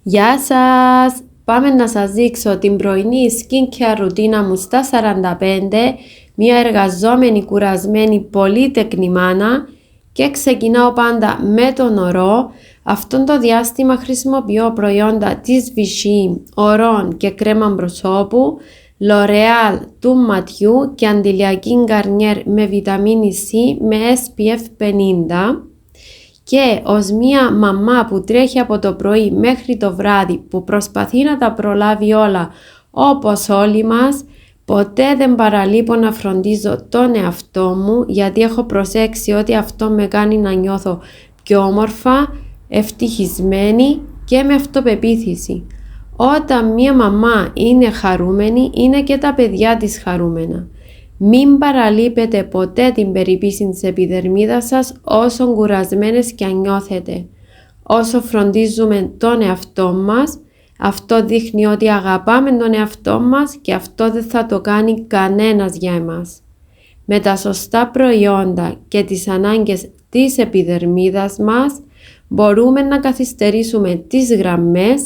Γεια σας! Πάμε να σας δείξω την πρωινή skincare ρουτίνα μου στα 45, μια εργαζόμενη, κουρασμένη, πολύτεκνη μάνα και ξεκινάω πάντα με τον ορό. Αυτόν το διάστημα χρησιμοποιώ προϊόντα της Vichy, ορών και κρέμα προσώπου, L'Oréal του ματιού και αντιλιακή Garnier με βιταμίνη C με SPF 50. Και ως μία μαμά που τρέχει από το πρωί μέχρι το βράδυ, που προσπαθεί να τα προλάβει όλα όπως όλοι μας, ποτέ δεν παραλείπω να φροντίζω τον εαυτό μου, γιατί έχω προσέξει ότι αυτό με κάνει να νιώθω πιο όμορφα, ευτυχισμένη και με αυτοπεποίθηση. Όταν μία μαμά είναι χαρούμενη, είναι και τα παιδιά της χαρούμενα. Μην παραλείπετε ποτέ την περιποίηση της επιδερμίδας σας, όσο κουρασμένες και αν νιώθετε. Όσο φροντίζουμε τον εαυτό μας, αυτό δείχνει ότι αγαπάμε τον εαυτό μας και αυτό δεν θα το κάνει κανένας για εμάς. Με τα σωστά προϊόντα και τις ανάγκες της επιδερμίδας μας, μπορούμε να καθυστερήσουμε τις γραμμές,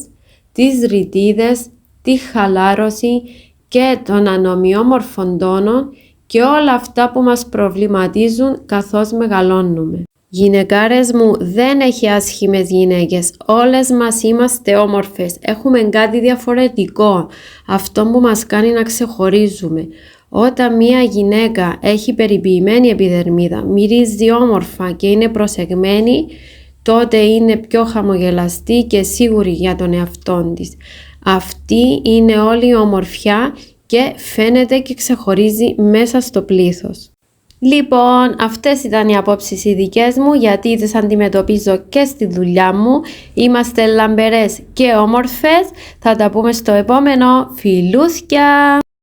τις ρητίδες, τη χαλάρωση και των ανομοιόμορφων τόνων και όλα αυτά που μας προβληματίζουν καθώς μεγαλώνουμε. Γυναικάρες μου, δεν έχει άσχημες γυναίκες, όλες μας είμαστε όμορφες, έχουμε κάτι διαφορετικό, αυτό που μας κάνει να ξεχωρίζουμε. Όταν μία γυναίκα έχει περιποιημένη επιδερμίδα, μυρίζει όμορφα και είναι προσεγμένη, τότε είναι πιο χαμογελαστή και σίγουρη για τον εαυτό της. Αυτή είναι όλη η ομορφιά και φαίνεται και ξεχωρίζει μέσα στο πλήθος. Λοιπόν, αυτές ήταν οι απόψεις οι δικές μου, γιατί τις αντιμετωπίζω και στη δουλειά μου. Είμαστε λαμπερές και όμορφες. Θα τα πούμε στο επόμενο. Φιλούθκια!